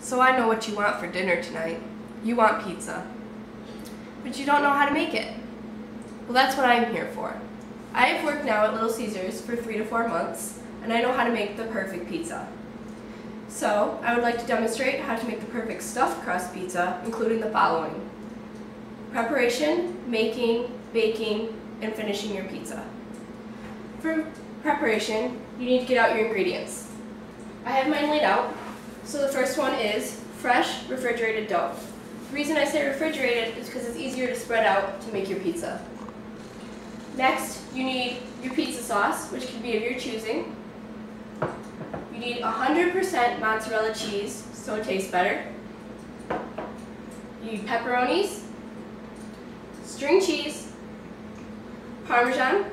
So I know what you want for dinner tonight. You want pizza. But you don't know how to make it. Well, that's what I'm here for. I have worked now at Little Caesars for 3 to 4 months, and I know how to make the perfect pizza. So, I would like to demonstrate how to make the perfect stuffed crust pizza, including the following: preparation, making, baking, and finishing your pizza. For preparation, you need to get out your ingredients. I have mine laid out. So the first one is fresh, refrigerated dough. The reason I say refrigerated is because it's easier to spread out to make your pizza. Next, you need your pizza sauce, which can be of your choosing. You need 100% mozzarella cheese, so it tastes better. You need pepperonis, string cheese, Parmesan,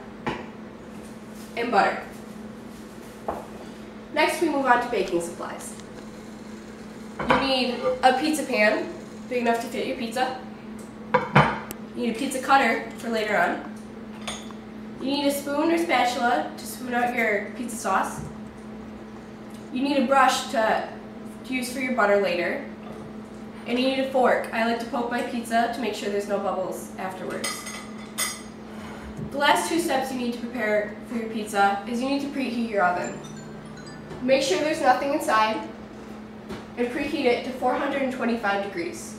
and butter. Next, we move on to baking supplies. You need a pizza pan, big enough to fit your pizza. You need a pizza cutter for later on. You need a spoon or spatula to spoon out your pizza sauce. You need a brush to use for your butter later. And you need a fork. I like to poke my pizza to make sure there's no bubbles afterwards. The last 2 steps you need to prepare for your pizza is you need to preheat your oven. Make sure there's nothing inside and preheat it to 425 degrees.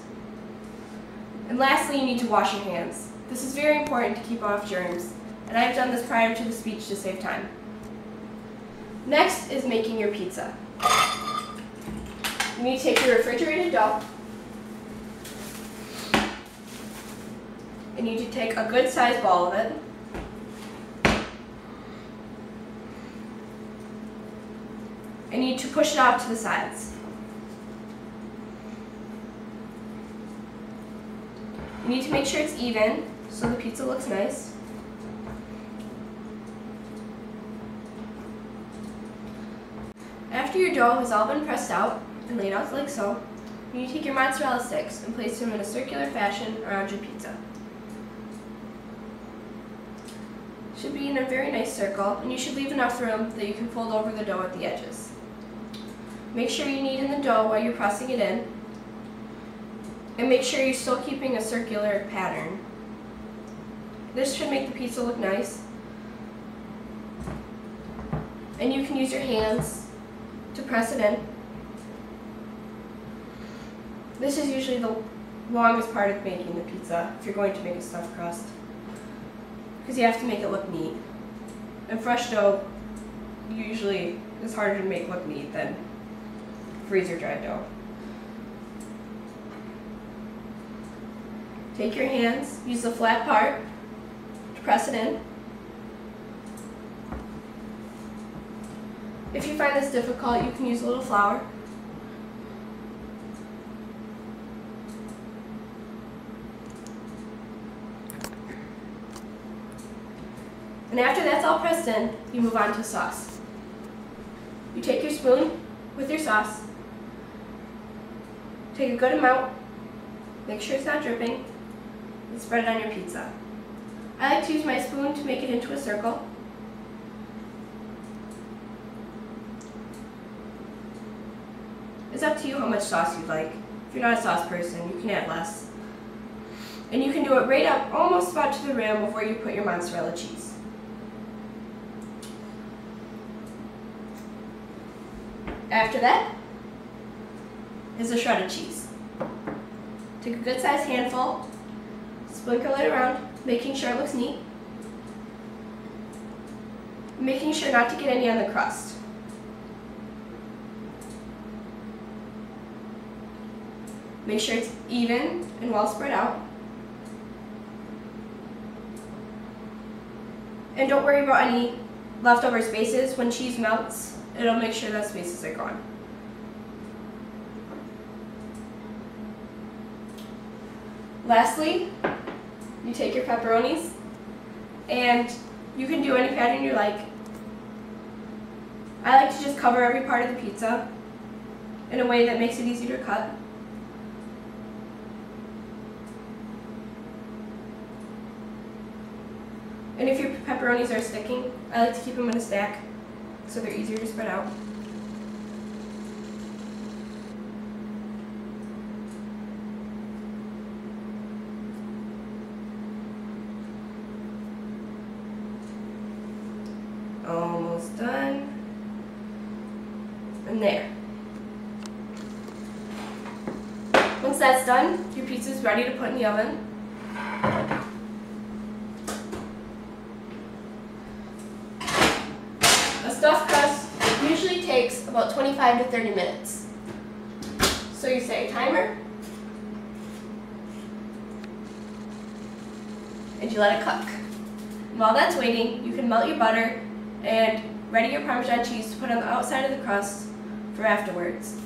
And lastly, you need to wash your hands. This is very important to keep off germs, and I have done this prior to the speech to save time. Next is making your pizza. You need to take your refrigerated dough, and you need to take a good sized ball of it, and you need to push it out to the sides. You need to make sure it's even so the pizza looks nice. After your dough has all been pressed out and laid out like so, you need to take your mozzarella sticks and place them in a circular fashion around your pizza. Should be in a very nice circle, and you should leave enough room that you can fold over the dough at the edges. Make sure you knead in the dough while you're pressing it in, and make sure you're still keeping a circular pattern. This should make the pizza look nice. And you can use your hands to press it in. This is usually the longest part of making the pizza if you're going to make a stuffed crust, because you have to make it look neat. And fresh dough usually is harder to make look neat than freezer dried dough. Take your hands, use the flat part to press it in. If you find this difficult, you can use a little flour. And after that's all pressed in, you move on to sauce. You take your spoon with your sauce, take a good amount, make sure it's not dripping, and spread it on your pizza. I like to use my spoon to make it into a circle. It's up to you how much sauce you'd like. If you're not a sauce person, you can add less. And you can do it right up, almost about to the rim of where you put your mozzarella cheese. After that is the shredded cheese. Take a good sized handful, sprinkle it around, making sure it looks neat. Making sure not to get any on the crust. Make sure it's even and well spread out. And don't worry about any leftover spaces. When cheese melts, it'll make sure that spaces are gone. Lastly, you take your pepperonis, and you can do any pattern you like. I like to just cover every part of the pizza in a way that makes it easy to cut. And if your pepperonis are sticking, I like to keep them in a stack so they're easier to spread out. almost done. And there. Once that's done, your pizza is ready to put in the oven. A stuffed crust usually takes about 25 to 30 minutes. So you set a timer, and you let it cook. And while that's waiting, you can melt your butter and ready your Parmesan cheese to put on the outside of the crust for afterwards.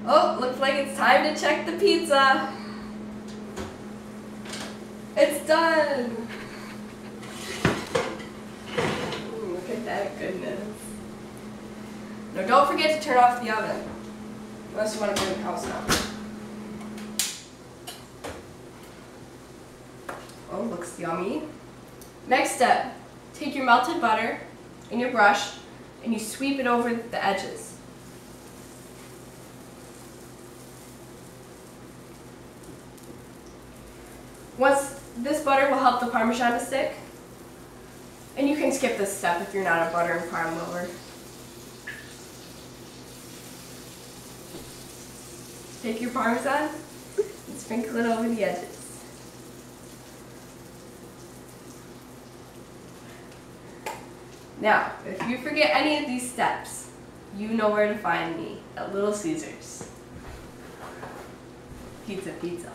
Oh, looks like it's time to check the pizza. It's done. Ooh, look at that goodness. Now don't forget to turn off the oven, unless you want to go in the house now. Oh, looks yummy. Next step, take your melted butter and your brush and you sweep it over the edges. Once this butter will help the Parmesan to stick, and you can skip this step if you're not a butter and parm lover. Take your Parmesan and sprinkle it over the edges. Now, if you forget any of these steps, you know where to find me at Little Caesars. Pizza, pizza.